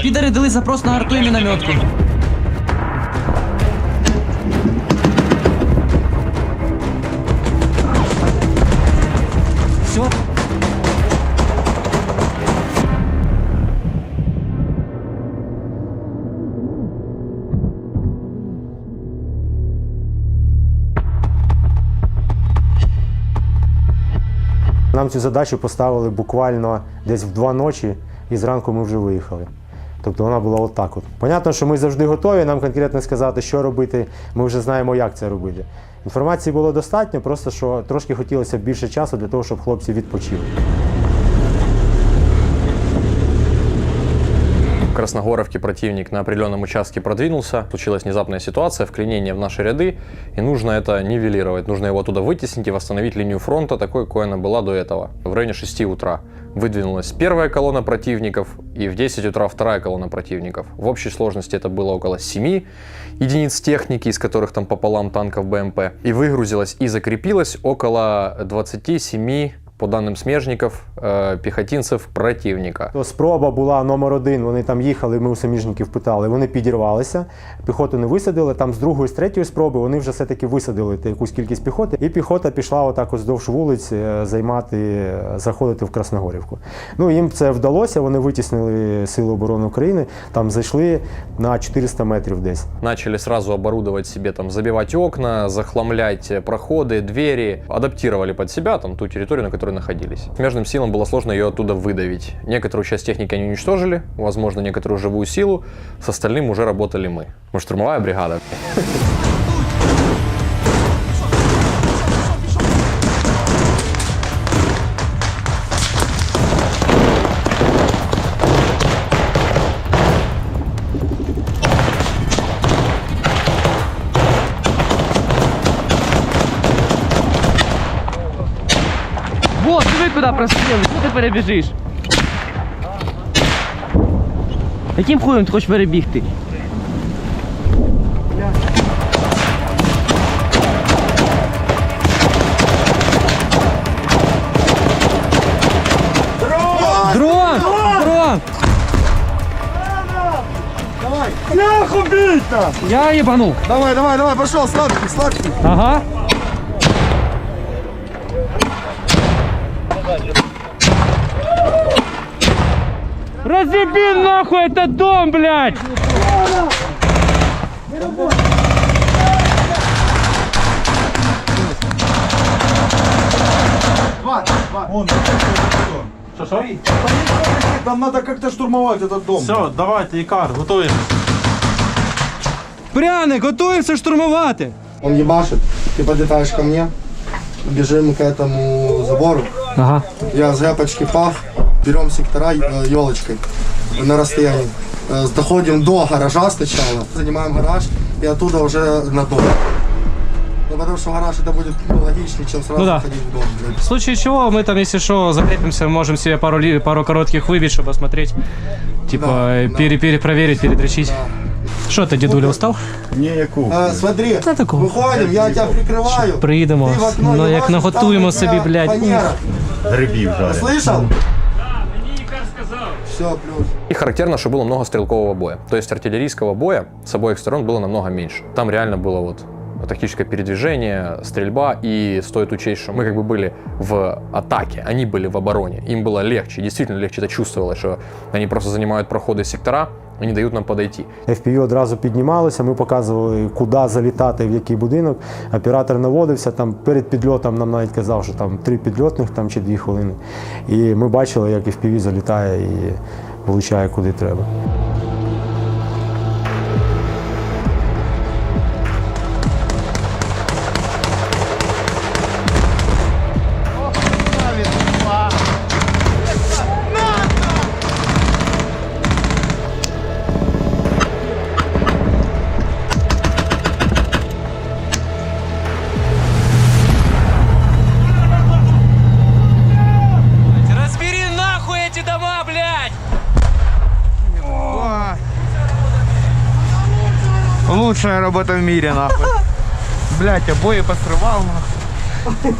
Підари дали запрос на арту і мінометку. Все. Нам цю задачу поставили буквально десь в 2 ночі, і зранку ми вже виїхали. Тобто вона була отак от. Понятно, що ми завжди готові, нам конкретно сказати, що робити, ми вже знаємо, як це робити. Інформації було достатньо, просто що трошки хотілося більше часу для того, щоб хлопці відпочили. В Красногоровке противник на определенном участке продвинулся, случилась внезапная ситуация, вклинение в наши ряды, и нужно это нивелировать, нужно его оттуда вытеснить и восстановить линию фронта такой, какой она была до этого. В районе 6 утра выдвинулась первая колонна противников, и в 10 утра вторая колонна противников. В общей сложности это было около 7 единиц техники, из которых там пополам танков БМП, и выгрузилось и закрепилось около 27, по даним смежників, піхотинців противника. Спроба була номер 1, вони там їхали, ми у смежників питали, вони підірвалися, піхоту не висадили, там з другої, з третьої спроби вони вже все-таки висадили якусь кількість піхоти, і піхота пішла отак вздовж вулиць заходити в Красногорівку. Ну, їм це вдалося, вони витіснили Сили оборони України, там зайшли на 400 метрів десь. Начали сразу оборудовать себе, там, забивать окна, захламлять проходы, двери, адаптировали под себя там ту территорию, на которой находились. Смежным силам было сложно ее оттуда выдавить. Некоторую часть техники они уничтожили, возможно, некоторую живую силу, с остальным уже работали мы. Мы штурмовая бригада. Вот, диви, куди простріли, що ти перебіжиш? Яким хуєм ти хочеш перебігти? Дрон! Дрон! Давай! Нахуй убить-то! Я ебанул. Давай, давай, давай, пошел, сладкий, сладкий. Ага. Разъеби нахуй этот дом, блядь! Вон, что? Там надо как-то штурмовать этот дом. Все, давайте, Ікар, готуємось. Пряник, готуємося штурмувати. Он ебашит, ты подлетаешь ко мне, бежим к этому забору. Ага. Я с гэпочки пах, берем сектора елочкой на расстоянии. Доходим до гаража сначала, занимаем гараж и оттуда уже на дом. Ну, потому что гараж это будет логичнее, чем сразу ходить в дом. В случае чего мы там, если что, закрепимся, можем себе пару коротких выбить, чтобы осмотреть, типа, перепроверить, передрочить. Что ты, дедуля, устал? Смотри, Та такого. выходим, я тебя прикрываю. Приїдемо, Ти в окно ну не як бачиш, наготуємо там собі, блядь. фанера. Грибів жарять. Слышал? Все, плюс. И характерно, что было много стрелкового боя. То есть артиллерийского боя с обоих сторон было намного меньше. Там реально было вот тактическое передвижение, стрельба, и стоит учесть, что мы как бы были в атаке, они были в обороне. Им было легче, действительно легче, это чувствовалось, что они просто занимают проходы сектора, і не дають нам подойти. FPV одразу піднімалося, ми показували, куди залітати, в який будинок. Оператор наводився, там перед підльотом нам навіть казав, що там 3 підльотних там, чи 2 хвилини. І ми бачили, як FPV залітає і влучає куди треба. Лучшая работа в мире, нахуй. Блять, обои посрывал, нахуй.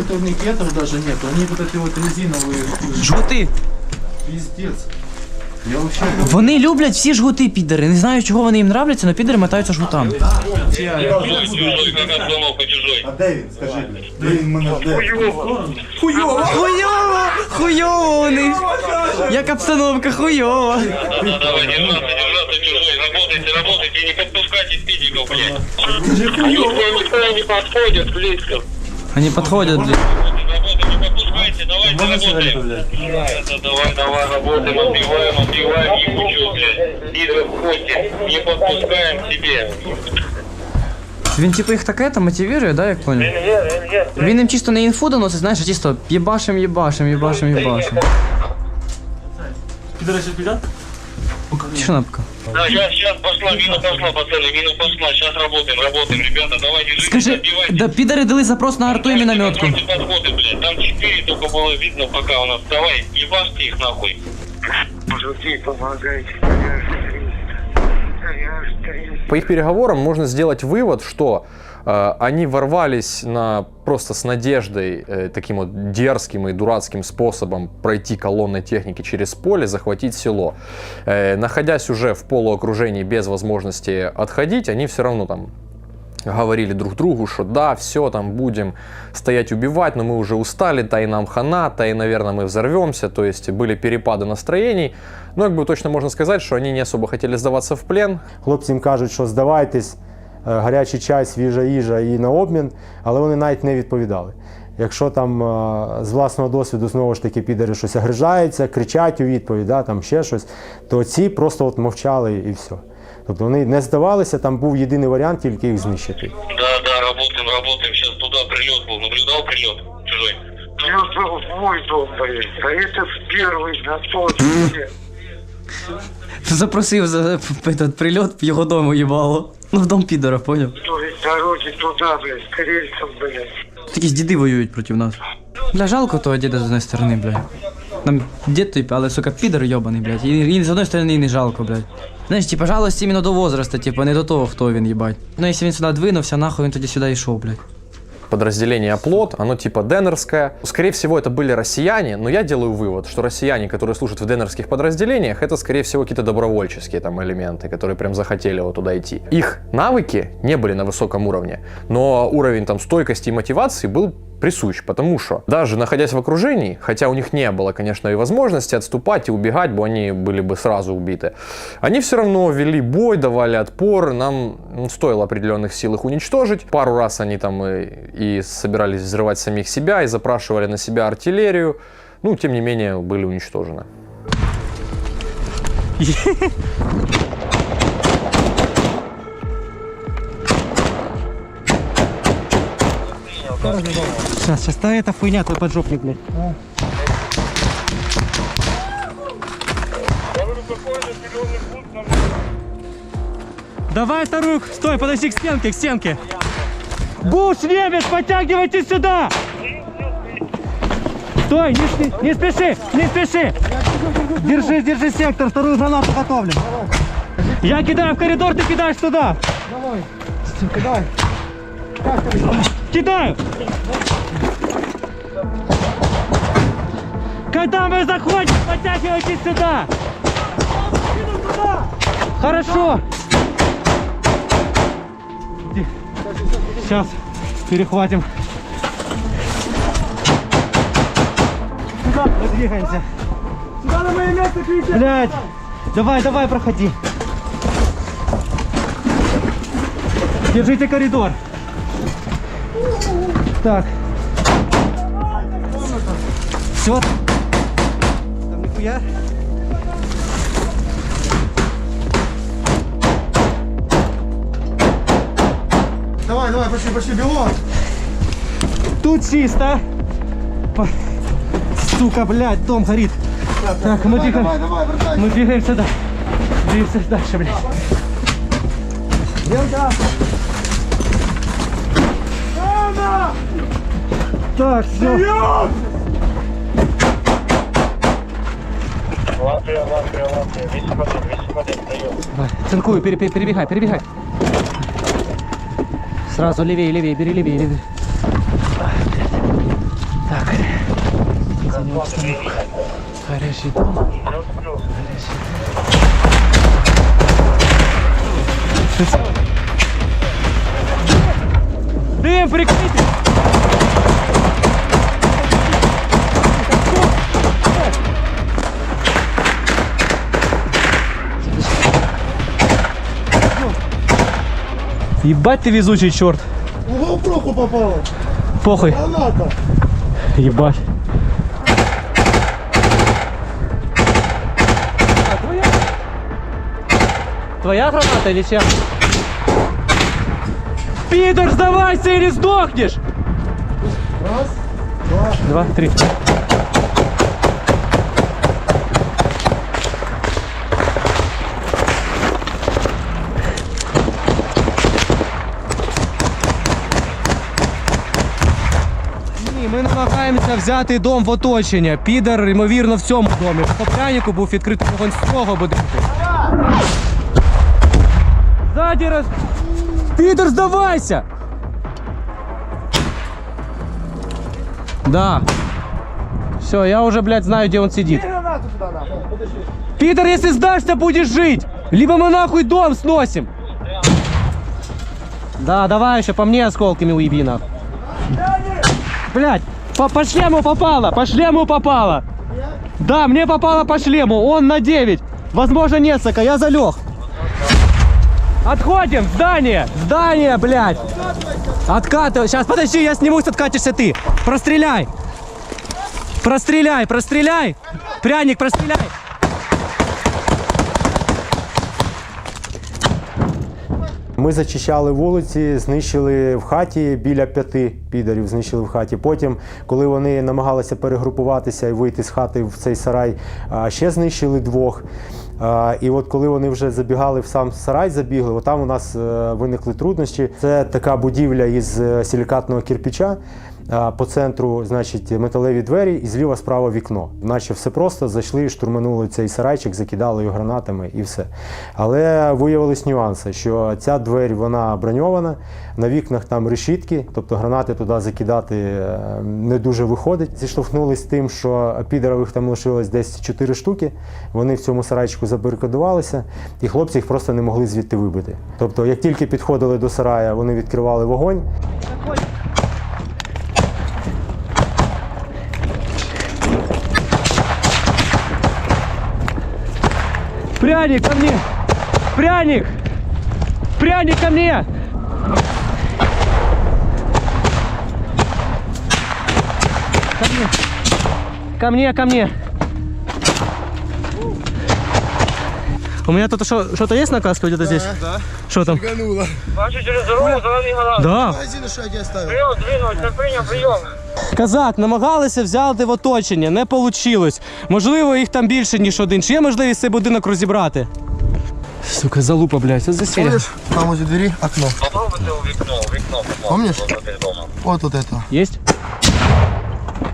турникетов даже нету, они вот эти вот резиновые. Жгути. Пиздец. Я вообще... Вони люблять всі жгути, підери. Не знаю, чого вони їм нравляться, але підери мотаються жгутами. А де він, скажи? Де він мене жде? Хуйово! Хуйово у них! Як обстановка, хуйово! Давай, держаться чужой, работайте, не подпускайте спидиков, блядь. Никто не подходит близко. Они подходят, блядь. Работайте, не подпускайте, давайте работаем. Давай, работаем, отбиваем ебучую, блядь. И входите, не подпускаем к себе. Він типу їх таке там мотивує, да, як понял? Він їм чисто не інфу доносить, знаєш, а чисто єбашим. Піде ще піде? Шнапка. Да, сейчас пошла, вина пошла, пацаны, вина пошла, сейчас работаем, ребята, давай, держитесь, Скажи, отбивайте. да підери дали запрос на арту і мінометку. Подходы, блядь, там 4 только было видно пока у нас, давай, ебашьте их нахуй. Мужики, помогайте, По их переговорам можно сделать вывод, что они ворвались просто с надеждой, таким вот дерзким и дурацким способом пройти колонной техники через поле, захватить село. Находясь уже в полуокружении без возможности отходить, они все равно там говорили друг другу, что да, все, там будем стоять убивать, но мы уже устали, та и нам хана, та и, наверное, мы взорвемся, то есть были перепады настроений. Но как бы точно можно сказать, что они не особо хотели сдаваться в плен. Хлопці їм кажуть, що здавайтесь, гарячий чай, свіжа їжа і на обмін, але вони навіть не відповідали. Якщо там з власного досвіду знову ж таки підери щось огрижаються, кричать у відповідь, да, там ще щось, то ці просто от мовчали і все. Тобто вони не здавалися, там був єдиний варіант тільки їх знищити. Да, работаем, сейчас туда прилет был, наблюдал прилет чужой? Прилет был в мой дом, блин, а это в первый, на точке. Запросив за этот прильот в його дому їбало. Ну в дом підора, поняв? То есть дороги туда, блядь, с рельсом, блядь. Такі діди воюють проти нас. Бля, жалко того діда з одної сторони, бля. Нам дід той, але, сука, підор йобаний, блядь. І з одної сторони і не жалко, блядь. Знаєш, типа, жалость іменно до возраста, типа, не до того, хто він, їбать. Ну, якщо він сюди двинувся, нахуй він тоді сюди йшов, блядь. Подразделение «Оплот», оно типа денерское. Скорее всего, это были россияне, но я делаю вывод, что россияне, которые служат в денерских подразделениях, это, скорее всего, какие-то добровольческие там элементы, которые прям захотели вот туда идти. Их навыки не были на высоком уровне, но уровень там стойкости и мотивации был присущ, потому что даже находясь в окружении, хотя у них не было, конечно, и возможности отступать и убегать, бы они были бы сразу убиты, они все равно вели бой, давали отпор, нам стоило определенных сил их уничтожить. Пару раз они там и собирались взрывать самих себя, и запрашивали на себя артиллерию, ну, тем не менее, были уничтожены. Сейчас, да эта хуйня, твой поджопник, блядь. Давай вторую, стой, подойди к стенке. Буш, немец, подтягивайтесь сюда! Стой, не спеши! Держи сектор, вторую гранату готовлю. Я кидаю в коридор, ты кидаешь туда. Давай, кидай. Кидаю! Когда мы заходим, подтягивайтесь сюда! Хорошо! Сейчас перехватим. Сюда мы двигаемся. Сюда на мое место, Крича! Блядь! Давай, проходи. Держите коридор. Так. Все. Там нихуя. Давай, пошли, бегом. Тут чисто. Сука, блядь, дом горит. Так, мы двигаемся дальше. Двигаемся дальше, блядь. Девка! Так, все. Латвия, весь ходы, встаем. Цинкую, перебегай. Сразу левее, бери левее. Горячий дом. Дым, прикрытый! Ебать ты везучий черт. В GoPro попало. Похуй. Граната. Ебать. Твоя граната или чья? Пидор, сдавайся или сдохнешь! Раз, Два, три. Ми намагаємося взяти дом в оточення. Підар, ймовірно, в цьому домі. По прянику був відкритий вогонь з цього будинку. Ззаді роз... Підар, здавайся! Да. Все, я уже, блядь, знаю, где он сидит. Питер, если сдашься, будешь жить. Либо мы нахуй дом сносим. Да, давай еще по мне осколками уеби нахуй. Блядь, по шлему попало, по шлему попало. Да, мне попало по шлему, он на 9. Возможно, нет, сука, я залег. Отходим, здание, блядь. Откатывай, сейчас, подожди, я снимусь, откатишься ты. Простреляй. Простреляй. Пряник, простреляй. Ми зачищали вулиці, знищили в хаті біля 5 підарів, знищили в хаті. Потім, коли вони намагалися перегрупуватися і вийти з хати в цей сарай, ще знищили 2. І от коли вони вже забігали в сам сарай, забігли, там у нас виникли труднощі. Це така будівля із силікатного кирпича. По центру, значить, металеві двері і зліва-справа вікно. Наче все просто, зайшли, штурманули цей сарайчик, закидали його гранатами і все. Але виявились нюанси, що ця двері, вона броньована, на вікнах там решітки, тобто гранати туди закидати не дуже виходить. Зіштовхнулись з тим, що підарових там лишилось десь 4 штуки, вони в цьому сарайчику забарикадувалися, і хлопці їх просто не могли звідти вибити. Тобто, як тільки підходили до сарая, вони відкривали вогонь. Пряник, ко мне! Пряник! Пряник, ко мне! Ко мне! У меня тут что-то есть на каске где-то здесь? Да. Что там? Бачу через дорогу, зелений гараж. Да. Магазины что я оставил? Прийняв, прийом. Казак, намагалися взяти в оточення, не вийшло. Можливо, їх там більше, ніж один. Чи є можливість цей будинок розібрати? Сука, залупа, блядь, це засілля. Помнишь, там возле двери окно? Попробуйте у вікно. Помнишь? Вот тут это. Есть?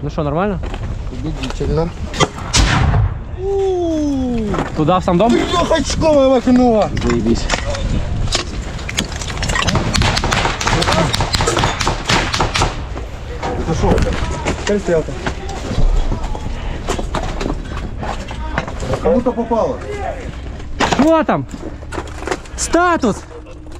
Ну что, нормально? Убедительно. Туда, в сам дом? Трехочковое в окно. Заебись. Это что? Стрелка. Кому-то попало. Что там? Статус!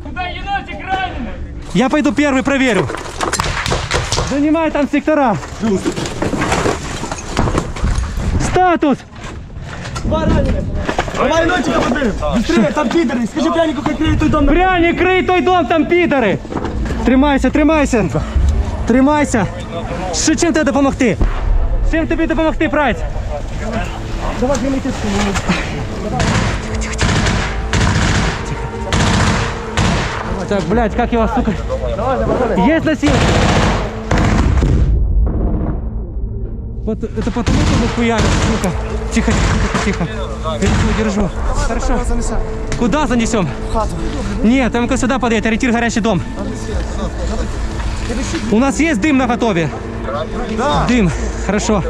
Куда енотик раненый? Я пойду первый проверю. Занимай там сектора. Статус! Давай енотика подберем. Быстрее, там пидоры. Скажи прянику, как крыть той дом. Пряник, крий той дом, там підари! Тримайся. Тримайся! Чим тобі допомогти? Чим тобі допомогти, праць? Давай, гранатки. Так, блядь, как его, сука? Есть носилки? Вот это потому, что мы хуярим, сука. Тихо. Держу. Хорошо. Куда занесем? В хату. Нет, там сюда подъедет, ориентир горящий дом. У нас есть дым на готове? Да. Дым, хорошо.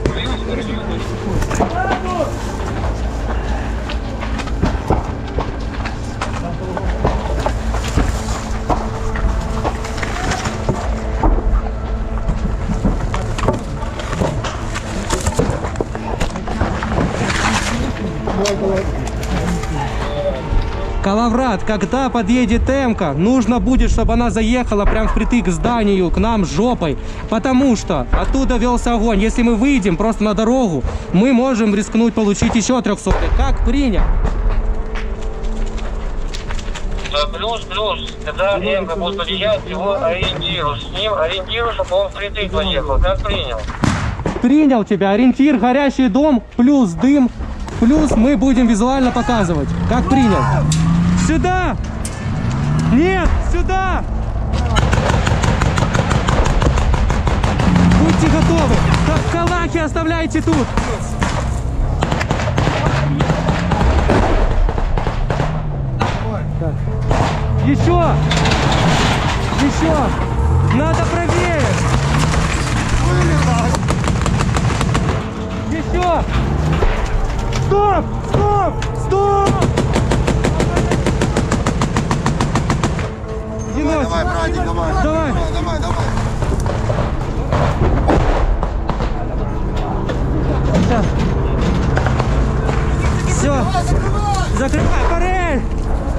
Калаврат, когда подъедет М-ка, нужно будет, чтобы она заехала прям впритык к зданию, к нам жопой. Потому что оттуда велся огонь. Если мы выйдем просто на дорогу, мы можем рискнуть получить еще 300. Как принял? Да, плюс. Когда Эмка будет подъезжать, его ориентируй. С ним ориентируй, чтобы он впритык поехал. Как принял? Принял тебя. Ориентир, горящий дом, плюс дым, плюс мы будем визуально показывать. Как принял? Сюда! Нет, сюда! Будьте готовы. Калахи оставляйте тут. Так. Еще! Надо правее! Еще! Стоп! Давай, братик, давай. Сейчас. Все. Закрывай, парень!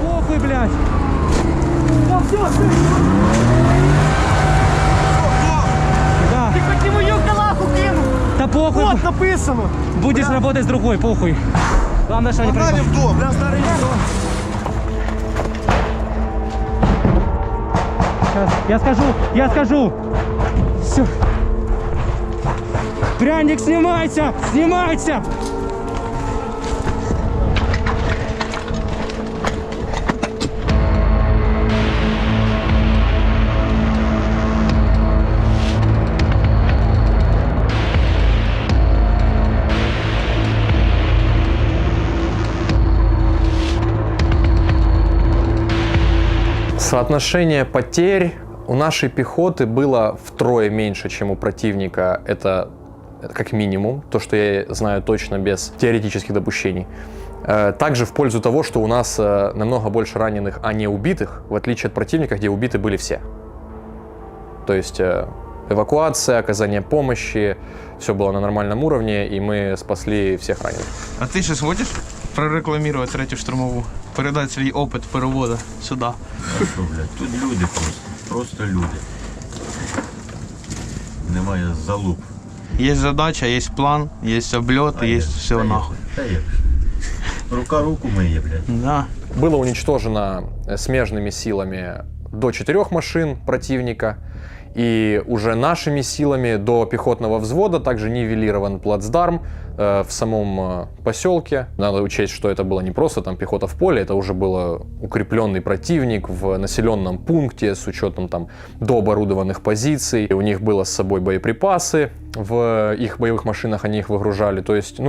Похуй, блядь! Все. Да. Ты хоть ему ее калаху кинул! Да похуй. Вот написано! Будешь работать с другой, похуй. Главное, что не проебал. в дом! Бля, старый Сейчас, я скажу. Все. Пряник, снимайся! Соотношение потерь у нашей пехоты было втрое меньше, чем у противника. Это как минимум, то, что я знаю точно без теоретических допущений. Также в пользу того, что у нас намного больше раненых, а не убитых, в отличие от противника, где убиты были все. То есть эвакуация, оказание помощи, все было на нормальном уровне, и мы спасли всех раненых. А ты сейчас хочешь прорекламировать третю штурмову? Передать свій опит переводу сюди. А що, блядь, тут люди просто люди. Немає залуп. Є задача, є план, є обльот, є все нахуй. Та як? Рука руку миє, блядь. Да. Было уничтожено смежными силами до 4 машин противника, и уже нашими силами до пехотного взвода также нивелирован плацдарм в самом поселке. Надо учесть, что это было не просто там пехота в поле, это уже был укрепленный противник в населенном пункте с учетом там дооборудованных позиций. И у них было с собой боеприпасы, в их боевых машинах они их выгружали. То есть,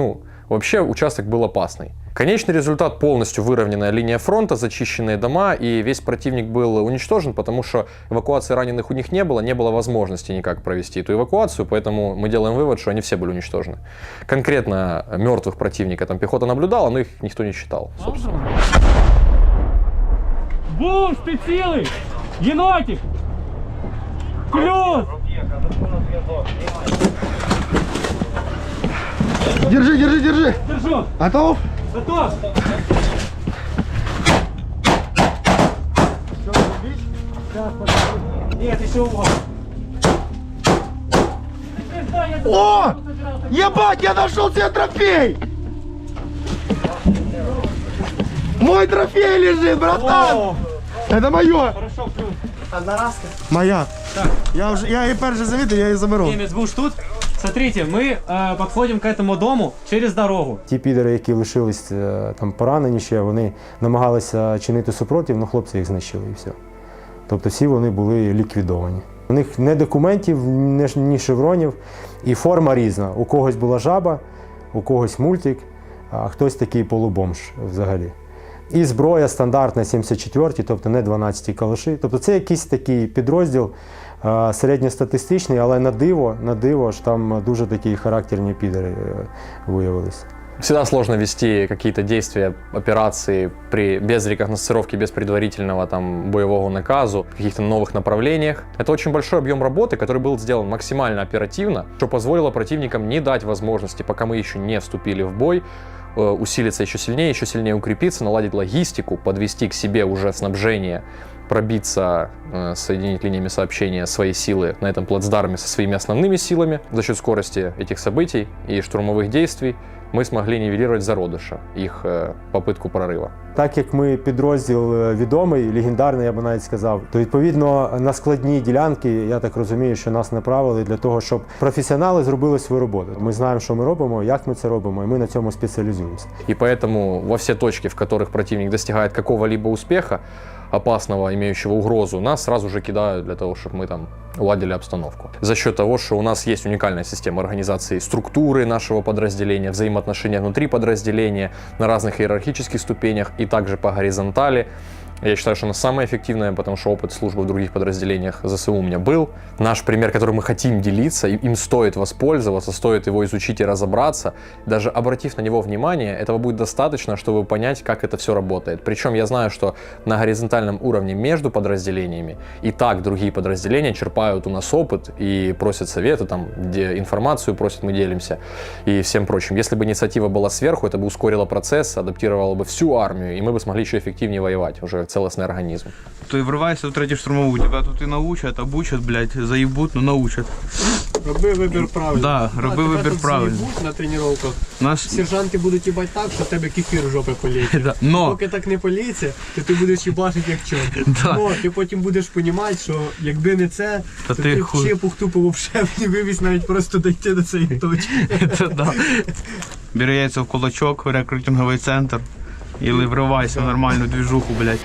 вообще участок был опасный. Конечный результат — полностью выровненная линия фронта, зачищенные дома, и весь противник был уничтожен, потому что эвакуации раненых у них не было возможности никак провести эту эвакуацию, поэтому мы делаем вывод, что они все были уничтожены. Конкретно мертвых противника там пехота наблюдала, но их никто не считал, собственно. Бум, ты целый! Енотик! Плюс! Держи. Держу! Готов? Готов! Нет, еще вот. О! Ебать, я нашел себе трофей! Мой трофей лежит, братан! Это мое! Хорошо, плюс. Моя. Я її перше завітив, я її заберу. Немец, будешь тут? Смотрите, мы подходим к этому дому через дорогу. Ті підери, які лишились там поранені ще, вони намагалися чинити супротив, але хлопці їх знищили і все. Тобто всі вони були ліквідовані. У них ні документів, ні шевронів, і форма різна. У когось була жаба, у когось мультик, а хтось такий полубомж взагалі. І зброя стандартна 74-ті, тобто не 12-ті калаші. Тобто це якийсь такий підрозділ середньостатистичний, але на диво ж там дуже такі характерні підери виявилися. Всегда сложно вести какие-то действия, операции без рекогносцировки, без предварительного там боевого наказу, в каких-то новых направлениях. Это очень большой объем работы, который был сделан максимально оперативно, что позволило противникам не дать возможности, пока мы еще не вступили в бой, усилиться еще сильнее укрепиться, наладить логистику, подвести к себе уже снабжение, пробиться, соединить линиями сообщения свои силы на этом плацдарме со своими основными силами. За счет скорости этих событий и штурмовых действий мы смогли нивелировать зародыша, их попытку прорыва. Так як ми підрозділ відомий, легендарний, я б навіть сказав, то відповідно на складні ділянки, я так розумію, що нас направили для того, щоб професіонали зробили свою роботу. Ми знаємо, що ми робимо, як ми це робимо, і ми на цьому спеціалізуємося. И поэтому во все точки, в которых противник достигает какого-либо успеха, опасного, имеющего угрозу, нас сразу же кидают для того, чтобы мы там уладили обстановку. За счет того, что у нас есть уникальная система организации структуры нашего подразделения, взаимоотношения внутри подразделения, на разных иерархических ступенях и также по горизонтали. Я считаю, что она самая эффективная, потому что опыт службы в других подразделениях ЗСУ у меня был. Наш пример, которым мы хотим делиться, им стоит воспользоваться, стоит его изучить и разобраться. Даже обратив на него внимание, этого будет достаточно, чтобы понять, как это все работает. Причем я знаю, что на горизонтальном уровне между подразделениями и так другие подразделения черпают у нас опыт и просят советы, там, где информацию просят, мы делимся и всем прочим. Если бы инициатива была сверху, это бы ускорило процесс, адаптировало бы всю армию, и мы бы смогли еще эффективнее воевать, уже целостный организм. Ты врываешься в третью штурмовую, тебя тут и научат, обучат, блядь, заебут, но научат. Роби вибір правильно. Да, роби вибір правильно. На тренуваннях. Наш... Сержанти будуть їбать так, що в тебе кефір в жопи поліє. Да. Но... Поки так не поліється, то ти будеш їбашити як чорт. Да. Но ти потім будеш розуміти, що якби не це, Та то ти ти хуй. чепух тупо вообще не вивіз навіть просто дійти до цієї точки. Это да. Бери яйця в кулачок, рекрутинговий центр і вривайся в нормальну движуху, блядь.